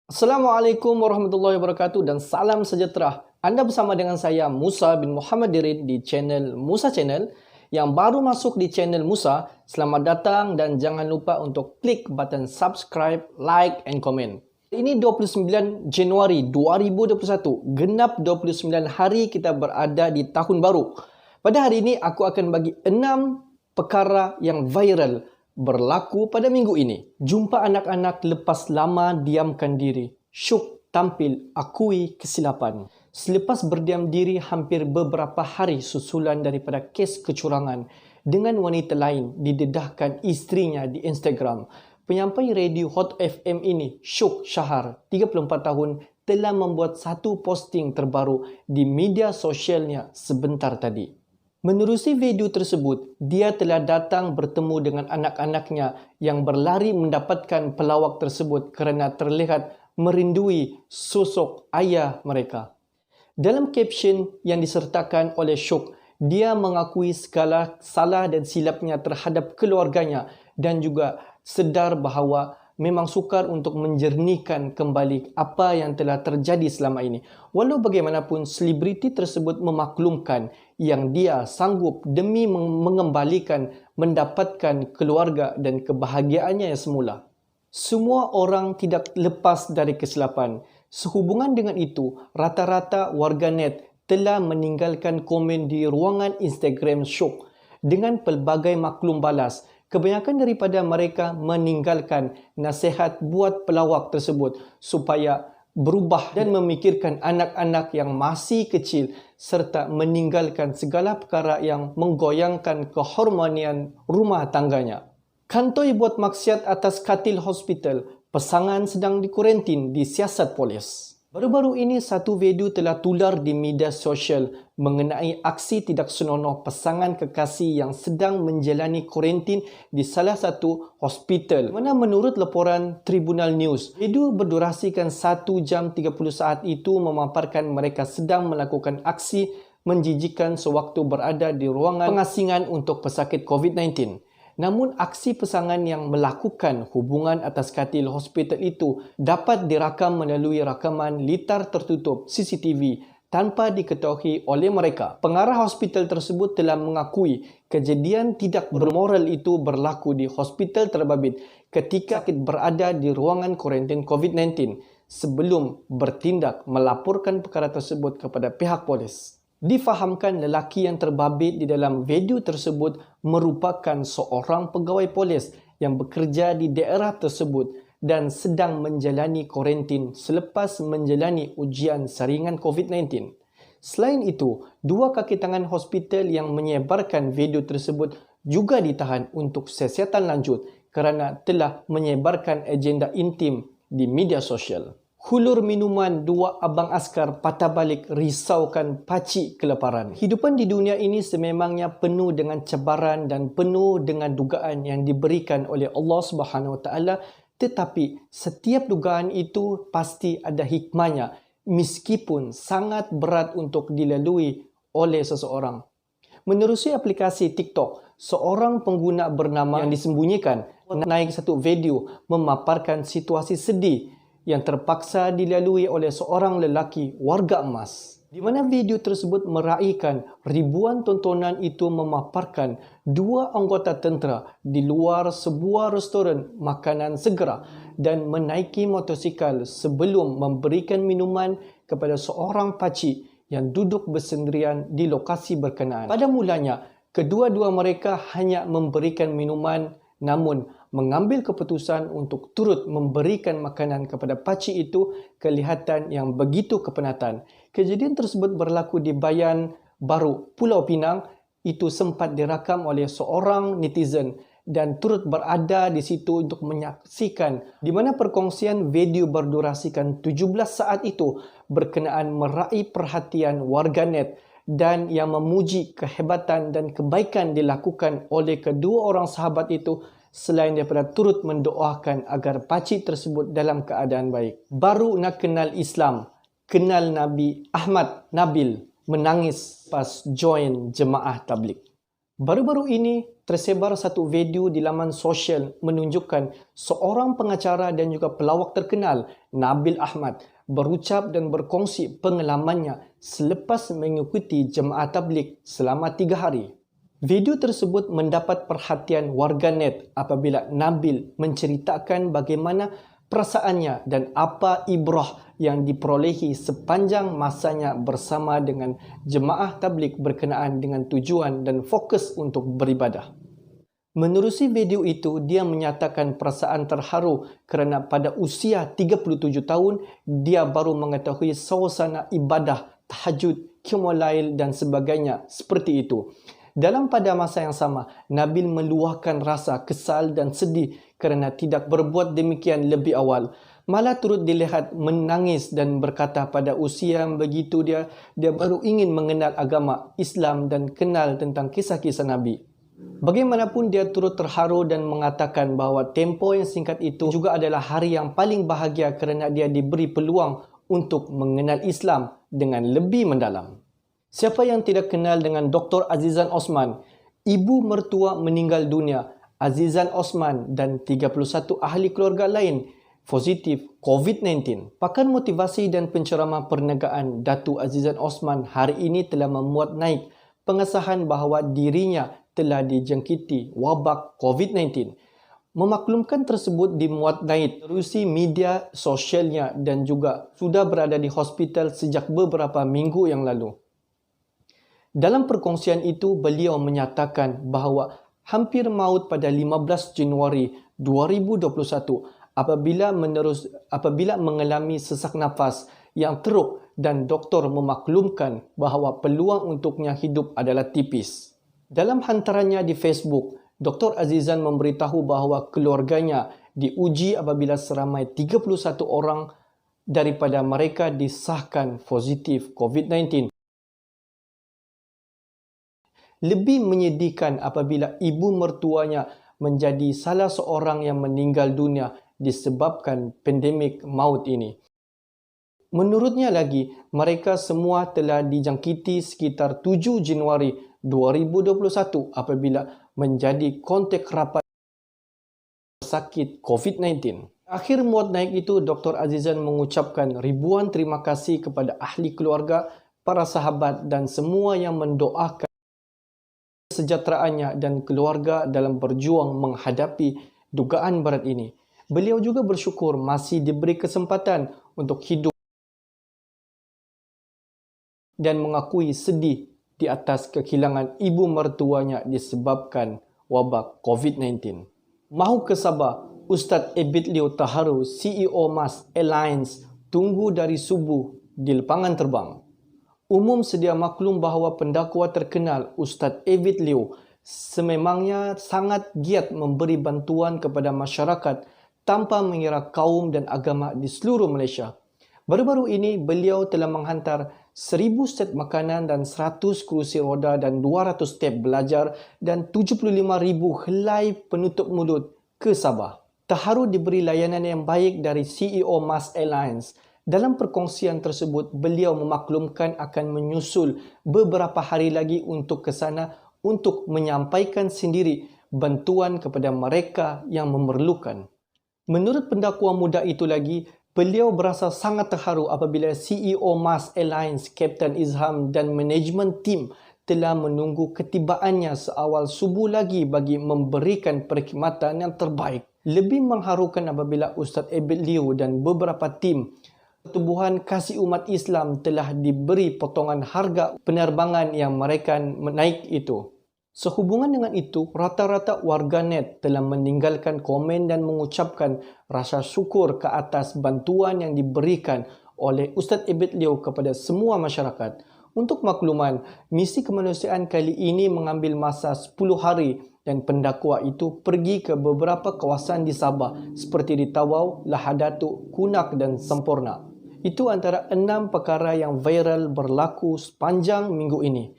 Assalamualaikum warahmatullahi wabarakatuh dan salam sejahtera. Anda bersama dengan saya Musa bin Muhammad Dirin di channel Musa Channel. Yang baru masuk di channel Musa, selamat datang dan jangan lupa untuk klik button subscribe, like and comment. Ini 29 Januari 2021, genap 29 hari kita berada di tahun baru. Pada hari ini aku akan bagi 6 perkara yang viral berlaku pada minggu ini. Jumpa anak-anak lepas lama diamkan diri. Syuk tampil akui kesilapan. Selepas berdiam diri hampir beberapa hari susulan daripada kes kecurangan dengan wanita lain didedahkan isterinya di Instagram. Penyampai radio Hot FM ini, Syuk Shahar, 34 tahun, telah membuat satu posting terbaru di media sosialnya sebentar tadi. Menerusi video tersebut, dia telah datang bertemu dengan anak-anaknya yang berlari mendapatkan pelawak tersebut kerana terlihat merindui sosok ayah mereka. Dalam caption yang disertakan oleh Syuk, dia mengakui segala salah dan silapnya terhadap keluarganya dan juga sedar bahawa memang sukar untuk menjernihkan kembali apa yang telah terjadi selama ini. Walau bagaimanapun, selebriti tersebut memaklumkan yang dia sanggup demi mengembalikan, mendapatkan keluarga dan kebahagiaannya yang semula. Semua orang tidak lepas dari kesilapan. Sehubungan dengan itu, rata-rata warganet telah meninggalkan komen di ruangan Instagram Syuk dengan pelbagai maklum balas. Kebanyakan daripada mereka meninggalkan nasihat buat pelawak tersebut supaya berubah dan memikirkan anak-anak yang masih kecil serta meninggalkan segala perkara yang menggoyangkan keharmonian rumah tangganya. Kantoi buat maksiat atas katil hospital, pasangan sedang dikuarantin disiasat polis. Baru-baru ini satu video telah tular di media sosial mengenai aksi tidak senonoh pasangan kekasih yang sedang menjalani kuarantin di salah satu hospital. Mana menurut laporan Tribunal News, video berdurasikan 1 jam 30 saat itu memaparkan mereka sedang melakukan aksi menjijikkan sewaktu berada di ruangan pengasingan untuk pesakit COVID-19. Namun aksi pasangan yang melakukan hubungan atas katil hospital itu dapat dirakam melalui rakaman litar tertutup CCTV tanpa diketahui oleh mereka. Pengarah hospital tersebut telah mengakui kejadian tidak bermoral itu berlaku di hospital terbabit ketika berada di ruangan kuarantin COVID-19 sebelum bertindak melaporkan perkara tersebut kepada pihak polis. Difahamkan lelaki yang terbabit di dalam video tersebut merupakan seorang pegawai polis yang bekerja di daerah tersebut dan sedang menjalani kuarantin selepas menjalani ujian saringan COVID-19. Selain itu, 2 kaki tangan hospital yang menyebarkan video tersebut juga ditahan untuk siasatan lanjut kerana telah menyebarkan agenda intim di media sosial. Hulur minuman 2 abang askar patah balik risaukan pacik kelaparan. Hidupan di dunia ini sememangnya penuh dengan cabaran dan penuh dengan dugaan yang diberikan oleh Allah Subhanahu Wa Taala, tetapi setiap dugaan itu pasti ada hikmahnya meskipun sangat berat untuk dilalui oleh seseorang. Menerusi aplikasi TikTok, seorang pengguna bernama yang disembunyikan naik satu video memaparkan situasi sedih yang terpaksa dilalui oleh seorang lelaki warga emas. Di mana video tersebut meraihkan ribuan tontonan itu memaparkan 2 anggota tentera di luar sebuah restoran makanan segera dan menaiki motosikal sebelum memberikan minuman kepada seorang pakcik yang duduk bersendirian di lokasi berkenaan. Pada mulanya, kedua-dua mereka hanya memberikan minuman, namun mengambil keputusan untuk turut memberikan makanan kepada pakcik itu kelihatan yang begitu kepenatan. Kejadian tersebut berlaku di Bayan Baru, Pulau Pinang. Itu sempat dirakam oleh seorang netizen dan turut berada di situ untuk menyaksikan di mana perkongsian video berdurasikan 17 saat itu berkenaan meraih perhatian warganet dan yang memuji kehebatan dan kebaikan dilakukan oleh kedua orang sahabat itu selain daripada turut mendoakan agar pakcik tersebut dalam keadaan baik. Baru nak kenal Islam, kenal Nabi Ahmad Nabil menangis pas join jemaah tabligh. Baru-baru ini tersebar satu video di laman sosial menunjukkan seorang pengacara dan juga pelawak terkenal, Nabil Ahmad, berucap dan berkongsi pengalamannya selepas mengikuti jemaah tabligh selama 3 hari. Video tersebut mendapat perhatian warganet apabila Nabil menceritakan bagaimana perasaannya dan apa ibrah yang diperolehi sepanjang masanya bersama dengan jemaah tabligh berkenaan dengan tujuan dan fokus untuk beribadah. Menerusi video itu, dia menyatakan perasaan terharu kerana pada usia 37 tahun, dia baru mengetahui suasana ibadah, tahajud, qiyamul lail dan sebagainya seperti itu. Pada masa yang sama, Nabil meluahkan rasa kesal dan sedih kerana tidak berbuat demikian lebih awal. Malah turut dilihat menangis dan berkata pada usia yang begitu dia baru ingin mengenal agama Islam dan kenal tentang kisah-kisah Nabi. Bagaimanapun dia turut terharu dan mengatakan bahawa tempoh yang singkat itu juga adalah hari yang paling bahagia kerana dia diberi peluang untuk mengenal Islam dengan lebih mendalam. Siapa yang tidak kenal dengan Dr. Azizan Osman? Ibu mertua meninggal dunia. Azizan Osman dan 31 ahli keluarga lain positif COVID-19. Pakar motivasi dan penceramah perniagaan Datuk Azizan Osman hari ini telah memuat naik pengesahan bahawa dirinya telah dijangkiti wabak COVID-19. Memaklumkan tersebut dimuat naik menerusi media sosialnya dan juga sudah berada di hospital sejak beberapa minggu yang lalu. Dalam perkongsian itu, beliau menyatakan bahawa hampir maut pada 15 Januari 2021 apabila mengalami sesak nafas yang teruk dan doktor memaklumkan bahawa peluang untuknya hidup adalah tipis. Dalam hantarannya di Facebook, Dr. Azizan memberitahu bahawa keluarganya diuji apabila seramai 31 orang daripada mereka disahkan positif COVID-19. Lebih menyedihkan apabila ibu mertuanya menjadi salah seorang yang meninggal dunia disebabkan pandemik maut ini. Menurutnya lagi, mereka semua telah dijangkiti sekitar 7 Januari 2021 apabila menjadi kontak rapat sakit COVID-19. Akhir muat naik itu, Dr. Azizan mengucapkan ribuan terima kasih kepada ahli keluarga, para sahabat dan semua yang mendoakan kesejahteraannya dan keluarga dalam berjuang menghadapi dugaan berat ini. Beliau juga bersyukur masih diberi kesempatan untuk hidup dan mengakui sedih di atas kehilangan ibu mertuanya disebabkan wabak COVID-19. Mahu ke Sabah, Ustaz Abid Liew terharu CEO Mas Airlines tunggu dari subuh di lapangan terbang. Umum sedia maklum bahawa pendakwa terkenal Ustaz Abid Liew sememangnya sangat giat memberi bantuan kepada masyarakat tanpa mengira kaum dan agama di seluruh Malaysia. Baru-baru ini beliau telah menghantar 1000 set makanan dan 100 kerusi roda dan 200 tab belajar dan 75,000 helai penutup mulut ke Sabah. Terharu diberi layanan yang baik dari CEO Mas Airlines. Dalam perkongsian tersebut, beliau memaklumkan akan menyusul beberapa hari lagi untuk ke sana untuk menyampaikan sendiri bantuan kepada mereka yang memerlukan. Menurut pendakwa muda itu lagi, beliau berasa sangat terharu apabila CEO Mas Airlines, Kapten Izham dan manajemen tim telah menunggu ketibaannya seawal subuh lagi bagi memberikan perkhidmatan yang terbaik. Lebih mengharukan apabila Ustaz Abid Liew dan beberapa tim Pertubuhan Kasih Umat Islam telah diberi potongan harga penerbangan yang mereka menaik itu. Sehubungan dengan itu, rata-rata warganet telah meninggalkan komen dan mengucapkan rasa syukur ke atas bantuan yang diberikan oleh Ustaz Abid Liew kepada semua masyarakat. Untuk makluman, misi kemanusiaan kali ini mengambil masa 10 hari dan pendakwa itu pergi ke beberapa kawasan di Sabah seperti di Tawau, Lahadatuk, Kunak dan Semporna. Itu antara 6 perkara yang viral berlaku sepanjang minggu ini.